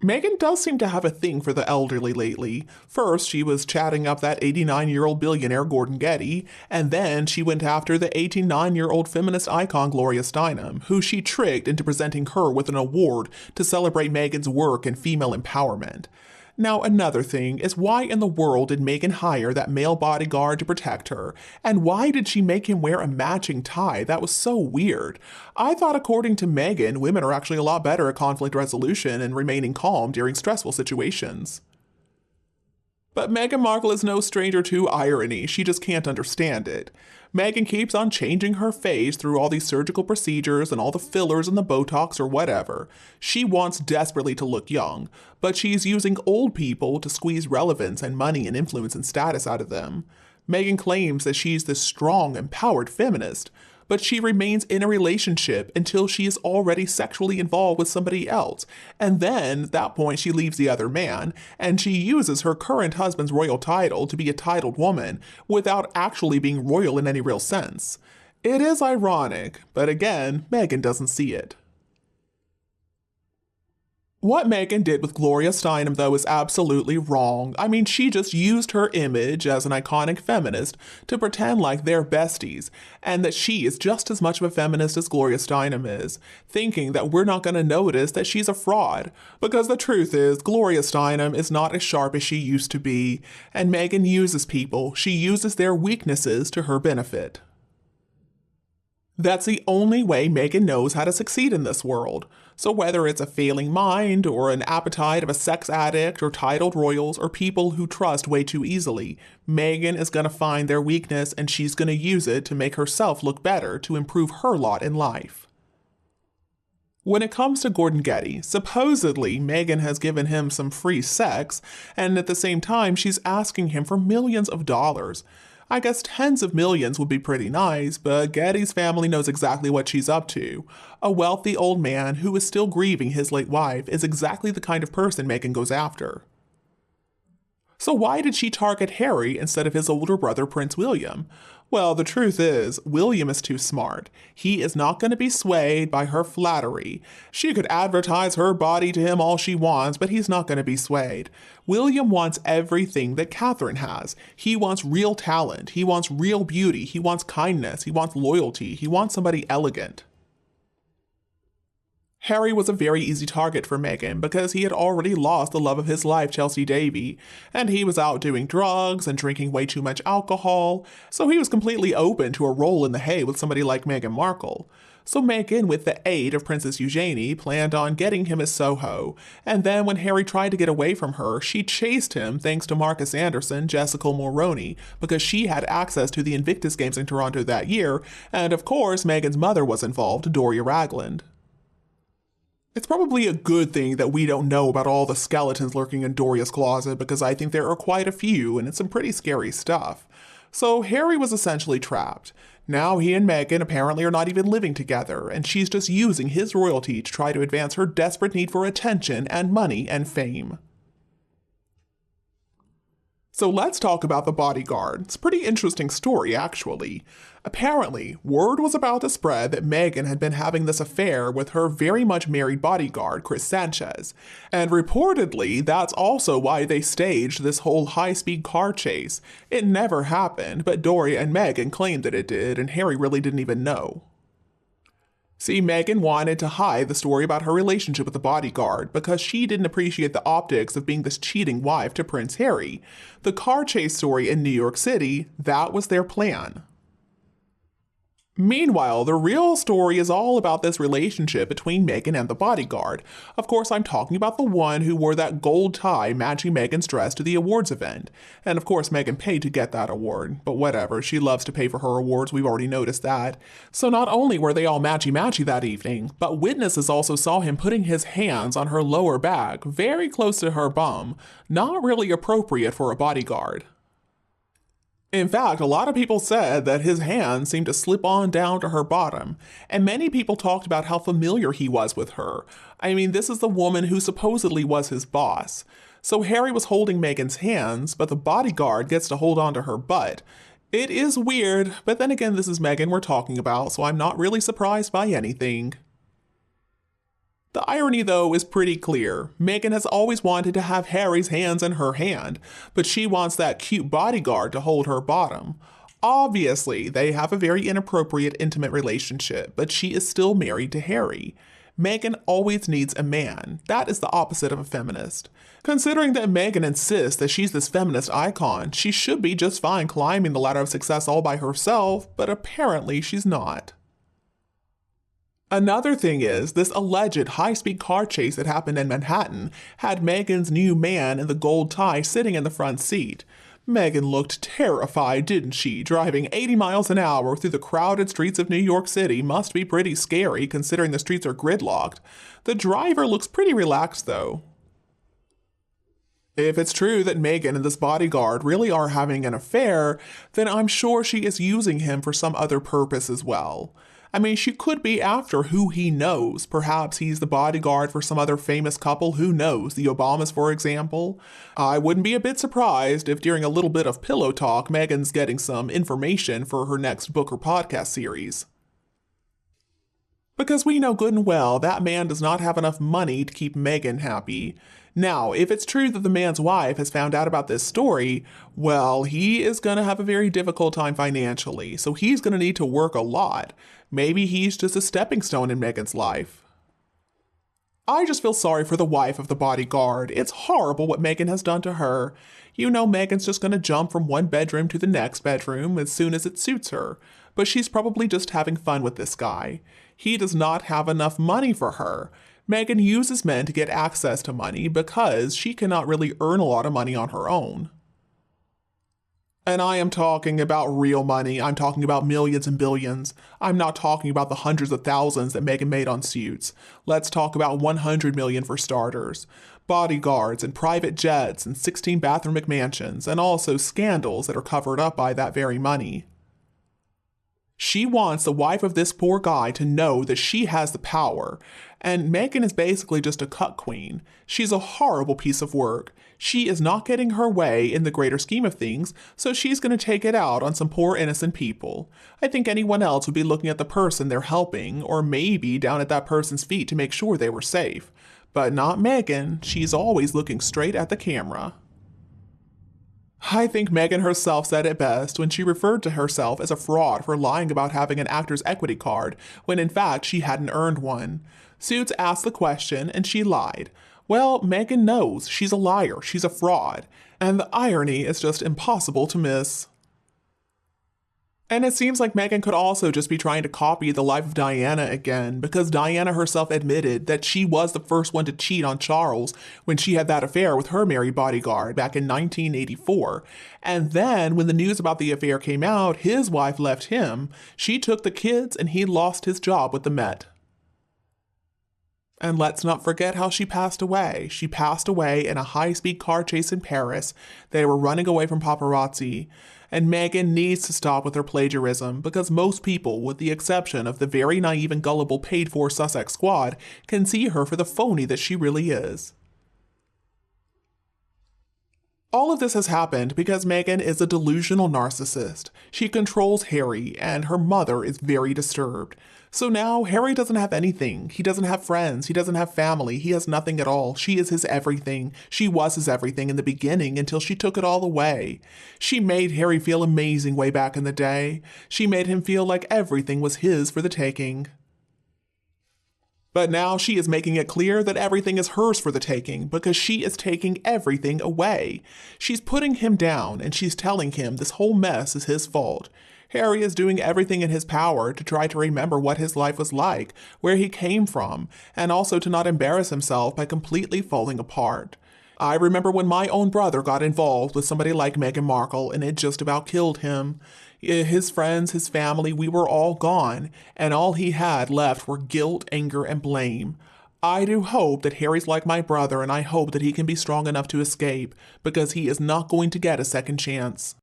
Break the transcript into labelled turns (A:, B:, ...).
A: Meghan does seem to have a thing for the elderly lately. First, she was chatting up that 89-year-old billionaire Gordon Getty, and then she went after the 89-year-old feminist icon Gloria Steinem, who she tricked into presenting her with an award to celebrate Meghan's work in female empowerment. Now, another thing is, why in the world did Meghan hire that male bodyguard to protect her? And why did she make him wear a matching tie? That was so weird. I thought, according to Meghan, women are actually a lot better at conflict resolution and remaining calm during stressful situations. But Meghan Markle is no stranger to irony. She just can't understand it. Meghan keeps on changing her face through all these surgical procedures and all the fillers and the Botox or whatever. She wants desperately to look young, but she's using old people to squeeze relevance and money and influence and status out of them. Meghan claims that she's this strong, empowered feminist, but she remains in a relationship until she is already sexually involved with somebody else. And then, at that point, she leaves the other man, and she uses her current husband's royal title to be a titled woman without actually being royal in any real sense. It is ironic, but again, Meghan doesn't see it. What Meghan did with Gloria Steinem, though, is absolutely wrong. I mean, she just used her image as an iconic feminist to pretend like they're besties, and that she is just as much of a feminist as Gloria Steinem is, thinking that we're not going to notice that she's a fraud. Because the truth is, Gloria Steinem is not as sharp as she used to be, and Meghan uses people. She uses their weaknesses to her benefit. That's the only way Meghan knows how to succeed in this world. So whether it's a failing mind, or an appetite of a sex addict, or titled royals, or people who trust way too easily, Meghan is going to find their weakness and she's going to use it to make herself look better, to improve her lot in life. When it comes to Gordon Getty, supposedly Meghan has given him some free sex, and at the same time she's asking him for millions of dollars. I guess tens of millions would be pretty nice, but Getty's family knows exactly what she's up to. A wealthy old man who is still grieving his late wife is exactly the kind of person Meghan goes after. So why did she target Harry instead of his older brother Prince William? Well, the truth is, William is too smart. He is not going to be swayed by her flattery. She could advertise her body to him all she wants, but he's not going to be swayed. William wants everything that Catherine has. He wants real talent. He wants real beauty. He wants kindness. He wants loyalty. He wants somebody elegant. Harry was a very easy target for Meghan because he had already lost the love of his life, Chelsea Davy, and he was out doing drugs and drinking way too much alcohol, so he was completely open to a roll in the hay with somebody like Meghan Markle. So Meghan, with the aid of Princess Eugenie, planned on getting him as Soho, and then when Harry tried to get away from her, she chased him thanks to Marcus Anderson, Jessica Mulroney, because she had access to the Invictus Games in Toronto that year, and of course Meghan's mother was involved, Doria Ragland. It's probably a good thing that we don't know about all the skeletons lurking in Doria's closet, because I think there are quite a few, and it's some pretty scary stuff. So Harry was essentially trapped. Now he and Meghan apparently are not even living together, and she's just using his royalty to try to advance her desperate need for attention and money and fame. So let's talk about The Bodyguard. It's a pretty interesting story, actually. Apparently, word was about to spread that Meghan had been having this affair with her very much married bodyguard, Chris Sanchez. And reportedly, that's also why they staged this whole high-speed car chase. It never happened, but Doria and Meghan claimed that it did, and Harry really didn't even know. See, Meghan wanted to hide the story about her relationship with the bodyguard because she didn't appreciate the optics of being this cheating wife to Prince Harry. The car chase story in New York City, that was their plan. Meanwhile, the real story is all about this relationship between Meghan and the bodyguard. Of course, I'm talking about the one who wore that gold tie matching Meghan's dress to the awards event. And of course, Meghan paid to get that award. But whatever, she loves to pay for her awards, we've already noticed that. So not only were they all matchy-matchy that evening, but witnesses also saw him putting his hands on her lower back, very close to her bum. Not really appropriate for a bodyguard. In fact, a lot of people said that his hands seemed to slip on down to her bottom, and many people talked about how familiar he was with her. I mean, this is the woman who supposedly was his boss. So Harry was holding Meghan's hands, but the bodyguard gets to hold on to her butt. It is weird, but then again, this is Meghan we're talking about, so I'm not really surprised by anything. The irony, though, is pretty clear. Meghan has always wanted to have Harry's hands in her hand, but she wants that cute bodyguard to hold her bottom. Obviously, they have a very inappropriate, intimate relationship, but she is still married to Harry. Meghan always needs a man. That is the opposite of a feminist. Considering that Meghan insists that she's this feminist icon, she should be just fine climbing the ladder of success all by herself, but apparently she's not. Another thing is, this alleged high-speed car chase that happened in Manhattan had Meghan's new man in the gold tie sitting in the front seat. Meghan looked terrified, didn't she? Driving 80 miles an hour through the crowded streets of New York City must be pretty scary considering the streets are gridlocked. The driver looks pretty relaxed, though. If it's true that Meghan and this bodyguard really are having an affair, then I'm sure she is using him for some other purpose as well. I mean, she could be after who he knows. Perhaps he's the bodyguard for some other famous couple, who knows, the Obamas, for example. I wouldn't be a bit surprised if during a little bit of pillow talk, Meghan's getting some information for her next book or podcast series. Because we know good and well that man does not have enough money to keep Meghan happy. Now, if it's true that the man's wife has found out about this story, well, he is going to have a very difficult time financially, so he's going to need to work a lot. Maybe he's just a stepping stone in Meghan's life. I just feel sorry for the wife of the bodyguard. It's horrible what Meghan has done to her. You know, Meghan's just going to jump from one bedroom to the next bedroom as soon as it suits her. But she's probably just having fun with this guy. He does not have enough money for her. Meghan uses men to get access to money because she cannot really earn a lot of money on her own. And I am talking about real money. I'm talking about millions and billions. I'm not talking about the hundreds of thousands that Meghan made on suits. Let's talk about 100 million for starters. Bodyguards and private jets and 16-bathroom McMansions, and also scandals that are covered up by that very money. She wants the wife of this poor guy to know that she has the power, and Meghan is basically just a cut queen. She's a horrible piece of work. She is not getting her way in the greater scheme of things, so she's going to take it out on some poor innocent people. I think anyone else would be looking at the person they're helping, or maybe down at that person's feet to make sure they were safe. But not Meghan. She's always looking straight at the camera. I think Meghan herself said it best when she referred to herself as a fraud for lying about having an actor's equity card, when in fact she hadn't earned one. Suits asked the question, and she lied. Well, Meghan knows she's a liar, she's a fraud, and the irony is just impossible to miss. And it seems like Meghan could also just be trying to copy the life of Diana again, because Diana herself admitted that she was the first one to cheat on Charles when she had that affair with her married bodyguard back in 1984. And then, when the news about the affair came out, his wife left him, she took the kids, and he lost his job with the Met. And let's not forget how she passed away. She passed away in a high-speed car chase in Paris. They were running away from paparazzi. And Meghan needs to stop with her plagiarism because most people, with the exception of the very naive and gullible paid-for Sussex squad, can see her for the phony that she really is. All of this has happened because Meghan is a delusional narcissist. She controls Harry, and her mother is very disturbed. So now Harry doesn't have anything. He doesn't have friends. He doesn't have family. He has nothing at all. She is his everything. She was his everything in the beginning until she took it all away. She made Harry feel amazing way back in the day. She made him feel like everything was his for the taking. But now she is making it clear that everything is hers for the taking because she is taking everything away. She's putting him down and she's telling him this whole mess is his fault. Harry is doing everything in his power to try to remember what his life was like, where he came from, and also to not embarrass himself by completely falling apart. I remember when my own brother got involved with somebody like Meghan Markle and it just about killed him. His friends, his family, we were all gone, and all he had left were guilt, anger, and blame. I do hope that Harry's like my brother, and I hope that he can be strong enough to escape, because he is not going to get a second chance.